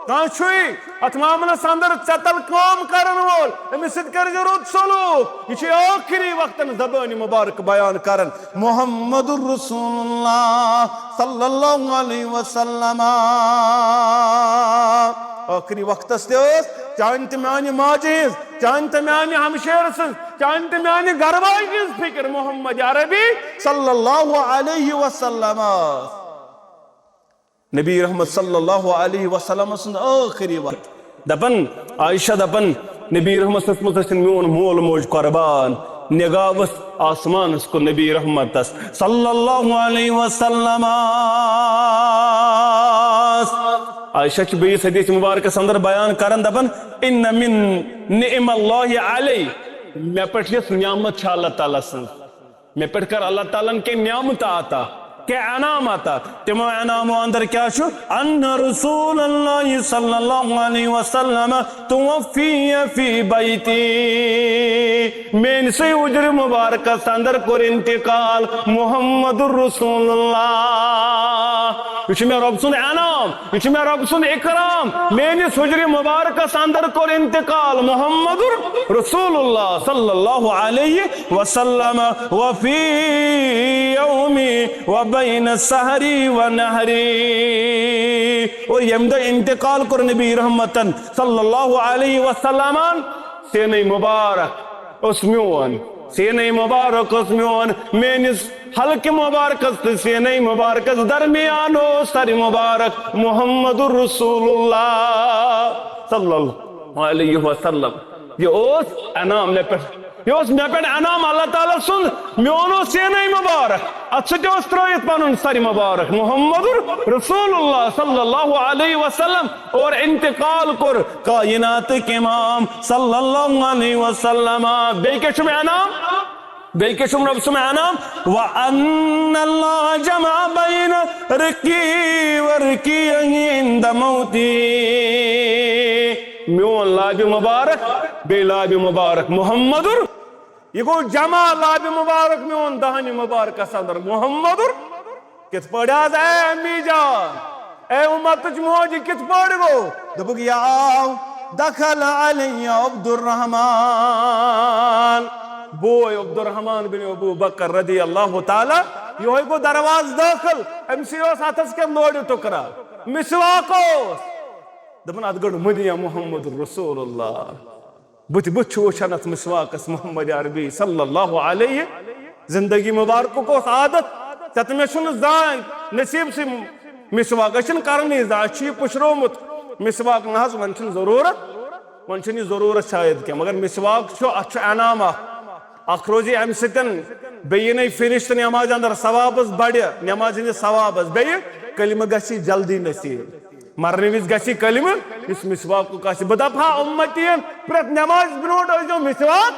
[SPEAKER 1] कह अत मामलस अंदर चतल काम करन वोल अमिस सत कर जो रुत सोलो ये आखिरी वक्तन ज़बान मुबारक बयान करन मुहम्मदुर रसूलुल्लाह सल्लल्लाहु अलैहि वसल्लम आखिरी वक्तस चाहन तो मानि माजे चाहन तो मानि हमशेर चाहन तो मानि गरवाज फिक्र मोहम्मद अरबी सल्लल्लाहु अलैहि वसल्लम नबी रहमत सल्लल्लाहु अलैहि वसल्लम आखिरी वक्त दपन आयशा दपन नबी रहमत मोन मोल मोज कुर्बान निगावस आसमान को नबी रहमत सल्लल्लाहु अलैहि वसल्लम आयशा की बेस हदीस मुबारक अंदर बयान करन दपन इन मिन निअमल्लाहि अलैहि मे पे नियामत अल्लाह ताला सं मे पे कर अल्लाह ताला के नियामत आता के अनाम आता तिमो अनामो अंदर क्या छु अन्न रसूलुल्लाह सल्लल्लाहु अलैहि वसल्लम तुवफिय फी बैती मेन से उजर मुबारक अंदर कोर इंतकाल मुहम्मदुर रसूलुल्लाह ये मे रब सुन अनाम ये मे रब सुन इकराम मेनिस हुजर मुबारक अंदर कोर इंतकाल मुहम्मदुर रसूलुल्लाह सल्लल्लाहु अलैहि वसल्लम व फी यौमी व बैन सहरी व नहरी और यमद इंतकाल कर नबी रहमतन सल्लल्लाहु अलैहि वसल्लम सेने मुबारक उस्मियोन सेने मुबारक उस्मियोन मेनिस हल्के मुबारक सेने मुबारक दरमियान सर मुबारक मुहम्मदुर रसूलुल्लाह सल्लल्लाहु अलैहि वसल्लम ये ओस अनाम ने पे ये मे पे अनाम अल्लाह ताला सुन मोनो सेने मुबारक अस त्रित पन सर मुबारक मुहम्मदुर रसूलुल्लाह सल्लल्लाहु अलैहि वसल्लम और इंतकाल कर कायनात के इमाम सल्लल्लाहु अलैहि वसल्लम बे के अनाम बे के रब सुम अनाम व अन्नल्लाह जमा बैन रकी व रकी इंद मौती मोन लाब मुबारक बे लाब मुबारक मुहम्मदुर ये गो जमा लाब मुबारक मोन दहन मुबारक अंदर मुहम्मदुर कित पड़ा अम्मी जान ए उम्मत मोज कित पड़ गो दबुक याओ दखल अलैया अब्दुर्रहमान बोय अब्दुर्रहमान बिन अबू बकर रदी अल्लाह ताला यो गो दरवाज दाखिल एमसी अथस के लोड टुकरा मिसवाकोस दपन अत गड़ मदिया मुहम्मदुर रसूलुल्लाह बुत बुत वुचान अत मिसवाकस मुहम्मद अरबी सल्लल्लाहु अलैहि जिंदगी मुबारक को आदत तत मे जान नसीब से मिसवाक करनी जी पुशरोमुत मिसवाक न वन जरूरत शायद क्या मगर मिसवाक अत अनाम अख रोजे अम सन फिनिश तो नमाज अंदर सवाबस बड़ नमाज हंदिस सवाबस बे कलिम गसी जल्दी नसीब मरने विज गसी कलिम इस मिसवाक बह दपा उम्मतियन प्रत नमाज ब्रोट मिसवाक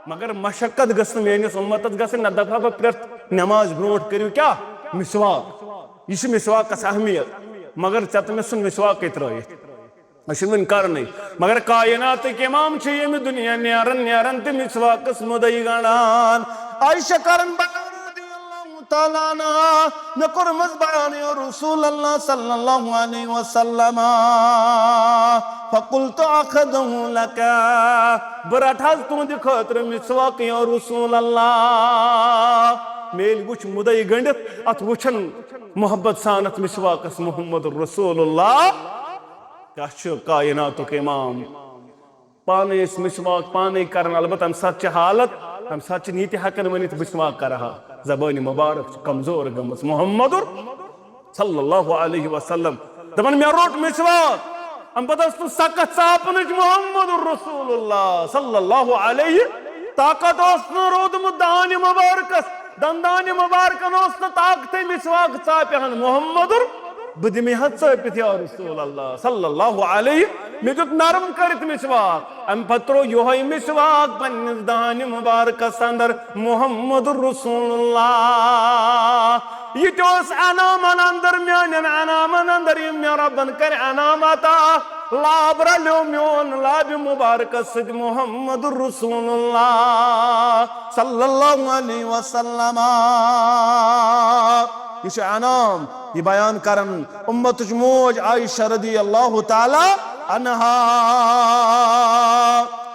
[SPEAKER 1] मगर मशक्कत गस मेनिस उम्मतस गस न दपा बह प्रत नमाज ब्रोट करू क्या मिसवाक यह मिसवाकस अहमियत मगर चत मे सुन मिसवाक त्रित वन करन मगर कायनात के इमाम यम दुनिया न्यारन न्यारन तो मिसवाकस मुदई गणान आयशा करन मे कोरमस बयान या रसूल अल्लाह सल्लल्लाहु अलैहि वसल्लम फकुल्तु अखदहु लका बरठस तुंद खतर मिसवाक या रसूल अल्लाह मेल वुच मुदई गंडित अत वुचन मोहब्बत सानत मिसवाकस मुहम्मद रसूलुल्लाह कायनातुक इमाम पाने मिसवाक पाने कर अलबत् अम सच हालत अम सच नीति हकन वनित मिसवाक कर जबान मुबारक कमजोर गमस मुहम्मद सल्लल्लाहु अलैहि वसल्लम दपन मे रोट मिसवाक अम पता सकत सापन मुहम्मद रसूलुल्लाह सल्लल्लाहु अलैहि ताकत रोदमुत दान मुबारकस दंदान मुबारकन ताकत मिसवाक चापहन मुहम्मद बदिमे चापित या रसूल अल्लाह सल्लल्लाहु अलैहि मे दुत नरम करित मिसवाक अम पत्रो योह मिसवाक पन्निस दान मुबारकस अंदर मुहम्मद रसूलुल्लाह यह अनामन अंदर म्यान अनामन अंदर मे रबन कर अनामता लाब रलो म्योन लाब मुबारकस मुहम्मद रसूलुल्लाह सल्लल्लाहु अलैहि वसल्लम यह अनाम यह बयान करन उम्मत मोज आयशा रदियल्लाहु ताला अन्हा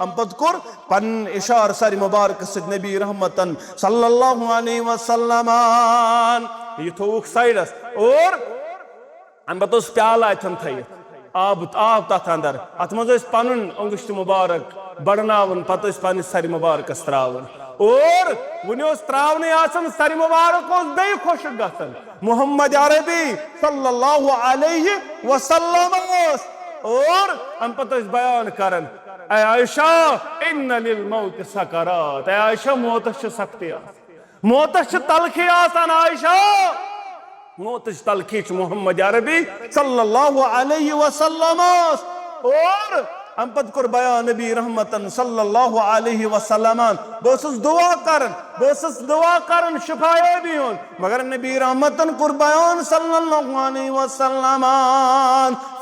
[SPEAKER 1] अम पत कोर पन इशार सारी मुबारक सिद नबी रहमतन सल्लल्लाहु अलैहि वसल्लम यह थोक साइडस और अम पत प्याला अथन थयित आब तथ अंदर अत मज पन अंगुश्त मुबारक बड़नावन पत पन सर मुबारकस त्रावन और वन त्रावने आसन सर मुबारक बे खुश गसन मुहम्मद अरबी सल्लल्लाहु अलैहि वसल्लम और हम पत बयान करन ऐ आयशा इन्न लिल मौत सकरात ऐ आयशा मौतस सख्ती मौतस तलखी आसान आयशा मौतस तलखी मुहम्मद अरबी सल्लल्लाहु अलैहि वसल्लम और हम पत कर बयान नबी रहमतन सल्लल्लाहु अलैहि वसल्लम बस दुआ करन शिफाए भी होन मगर नबी रहमतन कर बयान सल्लल्लाहु अलैहि वसल्लम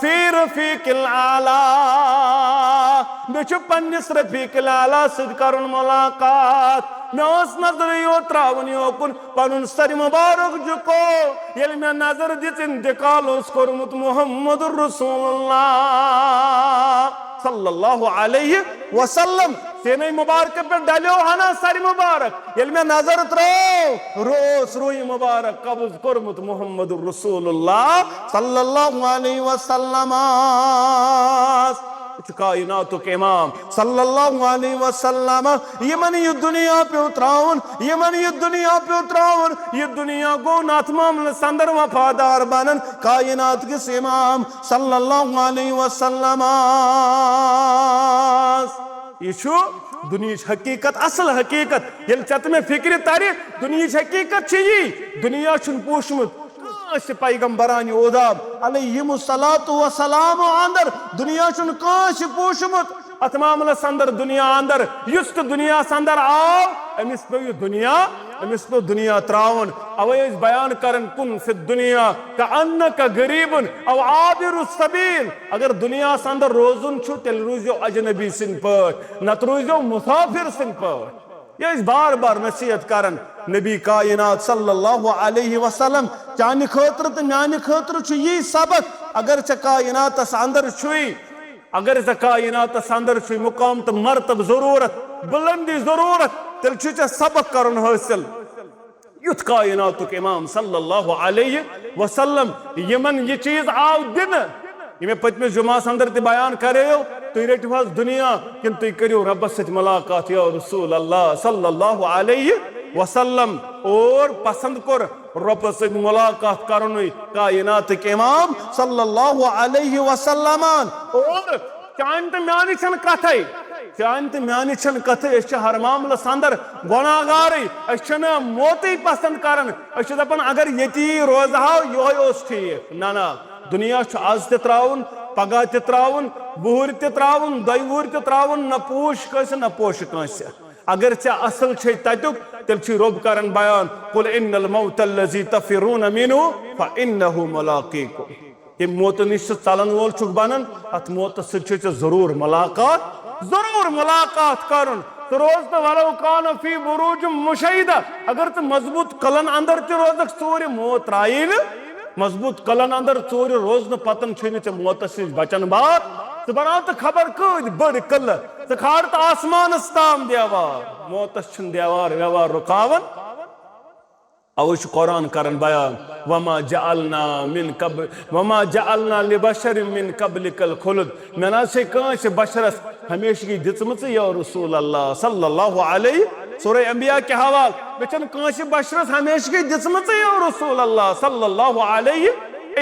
[SPEAKER 1] फिर रफीकिल आला बेचु पन्निस रफीकिल आला सिद करन मुलाकात मे नजर यो त्रावन योकुन पनुन सर मुबारक जुको ये मे नजर दित इंतकाल कोर्मुत मुहम्मद रसूलुल्लाह सल्लल्लाहु अलैहि वसल्लम तेने मुबारक पे डलो हना सर मुबारक ये मे नजर त्रो रोस रोई मुबारक कब्ज कोर्मुत मुहम्मद रसूलुल्लाह सल्लल्लाहु अलैहि वसल्लम कायनातुक इमाम सल्लल्लाहु अलैहि वसल्लम यमन ये दुनिया पे उतरावन यमन ये दुनिया पे उतरावन ये दुनिया गो नाथ मामले संदर वफादार बनन कायनात के इमाम सल्लल्लाहु अलैहि वसल्लम यह दुनिया हकीकत असल हकीकत ये चत में फिक्र तारे दुनिया हकीकत दुनिया पोशमुत पैगंबरान ओदाब अलैहिमुस्सलातु वस्सलाम अंदर दुनिया पोशमुत अत मामलस अंदर दुनिया अंदर युस दुनिया अंदर आव अमिस पे दुनिया त्रावन अवे बयान करन कुन फिद दुनिया का अन्न का गरीबन अव आबिरु सबील अगर दुनिया अंदर रोजुन छु तेल रोजो अजनबी सिन पट नत रोजो मुसाफिर सिन पट ये बार बार नसीहत करन नबी कायनात सल्लल्लाहु अलैहि वसल्लम चान खतर तो मान खतर यह सबक अगर चे कायनात अंदर छुई अगर चे कायनात अंदर छुई मुकाम तो मरतब जरूरत बुलंदी जरूरत तेल चे सबक करन हासिल युथ कायनातुक इमाम सल्लल्लाहु अलैहि वसल्लम यमन ये चीज आव दिन ये पत्म जुमास अंदर ते बयान करो तुम रटो दुनिया कि तुम करो रब्बस सत मुलाकात या रसूल अल्लाह सल्लल्लाहु अलैहि वसल्लम और पसंद कर रब्बस सत मुलाकात करन कायनात के इमाम सल्लल्लाहु अलैहि वसल्लम और चान तो म्यान छन कथे चान तो म्यान छन कथे हर मामलस अंदर गुनाहगार मौत पसंद करन दपान अगर ये रोज यो ठीक ना दुनिया आज त्रावन पगह त्रावन बुहर त्रावन दवुर त्रावन न पूश कस न पोश कस अगर चे असल तुक तेल रब करन बयान कुल इन्नल मौत अल्लज़ी तफिरून मिन्हु फइन्नहु मुलाक़ीकुम ये मौत निश चलन वोल बनन अत मौत सत जरूर मुलाकात करन तो रोज तो वलो कान फी बुरूज मुशैदा अगर तो मजबूत कलन अंदर ते रोजक चोर मौत रायन मजबूत कलन अंदर चोर रोज न पतन छे मौत बचन बात तो बना तो खबर कद बड़ कल तो खाड़ तो आसमान ताम देवार मौत देवार व्यवहार रुकावन अवश कुरान करन बयान वमा जअलना लिबशर मिन कबलिकल खुलद मे ना कांस बशरस हमेशगी दिचमच या रसूल अल्लाह सल्लल्लाहु अलैहि सूरह अंबिया के हवाल मे छन कांस बशरस हमेशगी दिचमच या रसूल अल्लाह सल्लल्लाहु अलैहि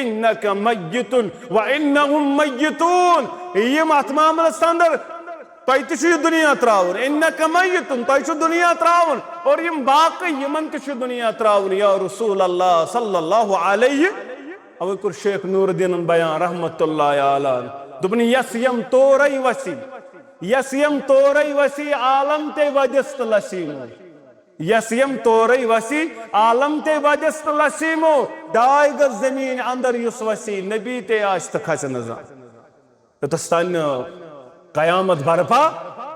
[SPEAKER 1] इन्नका मय्यितुन व इन्नहुम मय्यितून यम अत मामलस अंदर तुह दुनिया त्रावन इन्नका मय्यितुन तुह दुनिया त्रावन और यम बाकी यमन तुह दुनिया त्रावन या रसूल अल्लाह सल्लल्लाहु अलैहि अवे कुर शेख नूरुद्दीन बयान रहमतुल्लाह अलैह दुबन यसयम तोरई वसी आलम ते वजस्त लसीमो यसयम तोरई वसी आलम ते वजस्त लसीमो दाय गज जमीन अंदर युस वसी नबी ते आज खस नजर तस्तान कयामत बरपा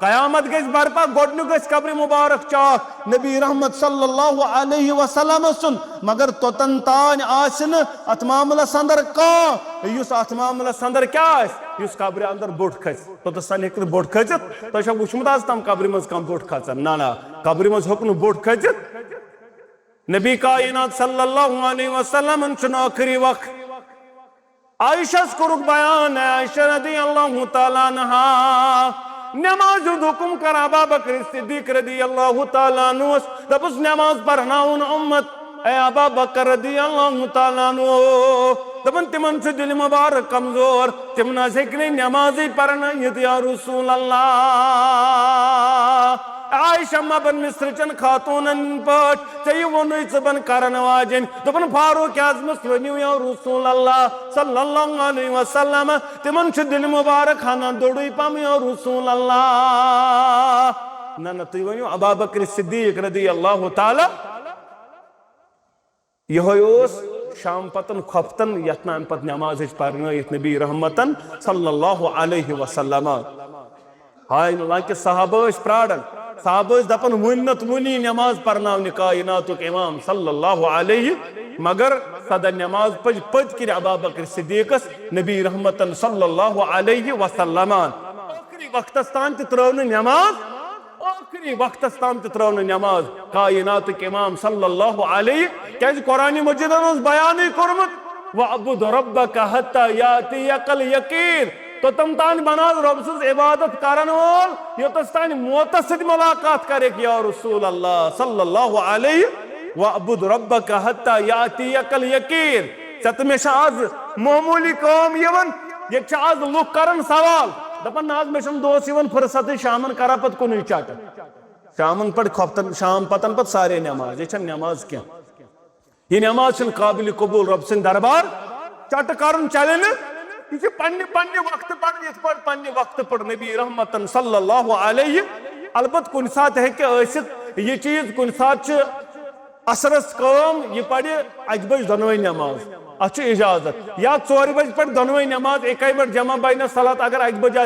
[SPEAKER 1] कयामत गज बरपा गोडनु गज कब्र मुबारक चाक नबी रहमत सल्लल्लाहु अलैहि वसल्लम सुन मगर तोतन तान आसन अत मामलस अंदर का युस अत मामलस अंदर क्या युस कब्र अंदर बोट खस तोतन हेक बोट खसित तो वुचमुत आज तम कब्र मज कम बोट खसन ना कब्र मज होक बोट खसित नबी कायनात सल्लल्लाहु अलैहि वसल्लम सुन आखिरी वक्त आयशस कुरुक बयान है आयशा रदियल्लाहु ताला अन्हा नमाज हुकुम कर अबू बकर सिद्दीक रदियल्लाहु ताला अन्हु दबुस नमाज पढ़नाउन उम्मत ए अबू बकर रदियल्लाहु ताला अन्हु दबन तिमन से दिल मुबारक कमजोर तिमना से नमाज पढ़ना या रसूल अल्लाह आयशा बन मिस्रचन खातूनन पट चई वनु सबन करन वाजन दोपन फारूक आजम वनु या रसूल अल्लाह सल्लल्लाहु अलैहि वसल्लम तिमन छ दिल मुबारक खाना दोडुई पम या रसूल अल्लाह न तुई वनु अबू बकर सिद्दीक रदियल्लाहु ताला यहोस शाम पतन खफ्तन यतना पत नमाज पढ़नयित नबी रहमतन सल्लल्लाहु अलैहि वसल्लम हाय लाके सहाबा प्राड़न साहब दपन वुनत वुनी नमाज पढ़नावने कायनातुक इमाम सल्लल्लाहु अलैहि मगर सदा नमाज पज पद कर अबू बकर सिद्दीकस नबी रहमतन सल्लल्लाहु अलैहि वसल्लम आखिरी वक्तस तान त्रवन नमाज आखिरी वक्तस तान त्रवन नमाज कायनातुक इमाम सल्लल्लाहु अलैहि क्या कुरान मजीद बयान कोरमत वअबुद रब्बका हत्ता यातियकल यकीन तो तम तान बनाज रब सज इबादत करन वोल योतस तान मौत सद मुलाकात करे या रसूल अल्लाह सल्लल्लाहु अलैहि वअबुद रब्बका हत्ता यातियकल यकीन सतमेश आज मामूली काम यवन ये आज लुक करन सवाल दपन आज मेशम दोस यवन फुर्सत शामन करा पत कुन चाट शामन पड़ खफ्तन शाम पतन पत सारे नमाज ये नमाज क्या ये नमाज काबिल कबूल रब सिंह दरबार चट करन चले ये पन्ने वक्त पढ़ ये पन्ने वक्त पढ़ नबी रहमतन सल्लल्लाहु अलैहि अलबत कुन साथ है कि ये चीज कुन साथ असरस कम ये पढ़े अज बज दोनों नमाज अच्छ इजाजत या 4 बज पढ़ दोनों नमाज एक बज जमा बैन सलात अगर अज बज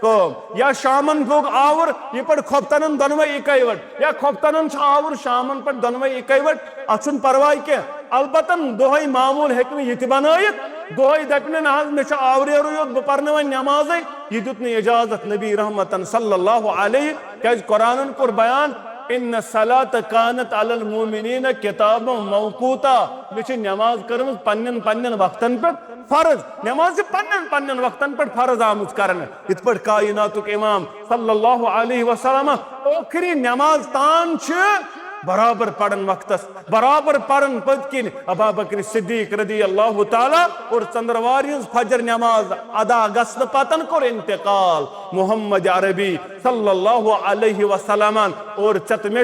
[SPEAKER 1] कम या शामन लोग आवर ये पढ़ खोफ्तन दोनों एक बज या खोफ्तन आवर शामन पढ़ दोनों एक बज अच्छुन परवाह क्या अलबतन दोहै मामूल हेकन ये बनायत दोहै दपन आज मे आवरेर योत बह पर्न नमाज ये दुत इजाजत नबी रहमतन सल्लल्लाहु अलैहि क्या कुरान कोर बयान इन सलात कानत अलल मोमिनीन किताब मौकूता मे नमाज करम पन्न पन्न वक्तन पे फर्ज नमाज पन्न पन्न वक्तन पे फर्ज आमुज करन इत पर कायनातुक इमाम सल्लल्लाहु अलैहि वसल्लम आखिरी नमाज तान बराबर पढ़न वक्तस बराबर पढ़न पदकिन अबू बकर सिद्दीक रदियल्लाहु ताला और चंद्रवार फजर नमाज अदा गसन पतन कोर इंतकाल मोहम्मद अरबी सल्लल्लाहु अलैहि वसल्लम और चतमे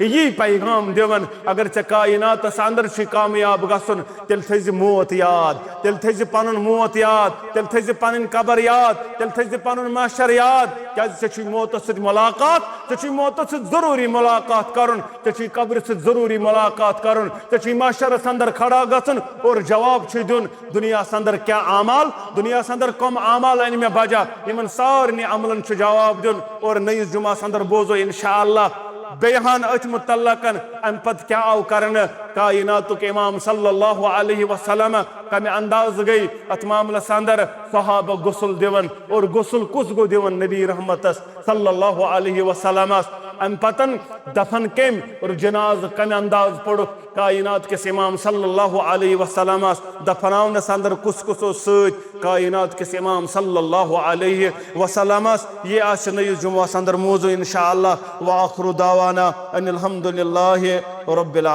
[SPEAKER 1] यी पैगाम दिवन अगर चे कायनातस अंदर कामयाब गसन तेल थज मौत याद तेल थज पन मौत याद तेल थज पन कबर याद तेल थज पन महशर याद क्या चे मौत सद मुलाकात चे मौत सद जरूरी मुलाकात करन कब्र से जरूरी मुलाकात करन चे महशर अंदर खड़ा गसन और जवाब दिन दुनिया अंदर क्या आमाल दुनिया अंदर कम आमाल अन मे बजा इन सारे अमलन जवाब दिन और नईस जुमा अंदर बोजो इंशाअल्लाह बेहान अथ मुतल्लकन अम पत क्या आव करन कायनातुक इमाम सल्लल्लाहु अलैहि वसल्लम कम अंदाज गई अत मामलस अंदर सहाबा गुस्ल दिवन और गुस्ल कुस गो दिवन नबी रहमतस सल्लल्लाहु अलैहि वसल्लम अम पतन दफन कम और जनाज कम अंदाज पड़ो कायनात के इमाम सल्लल्लाहु अलैहि वसल्लम दफनावनस अंदर कुस कुस सत कायनात के इमाम सल्लल्लाहु अलैहि वसल्लम ये आज नई जुम्मा अंदर मौजू इंशाअल्लाह व आखिरु दावाना अनिल हम्दुलिल्लाहि रब्बिल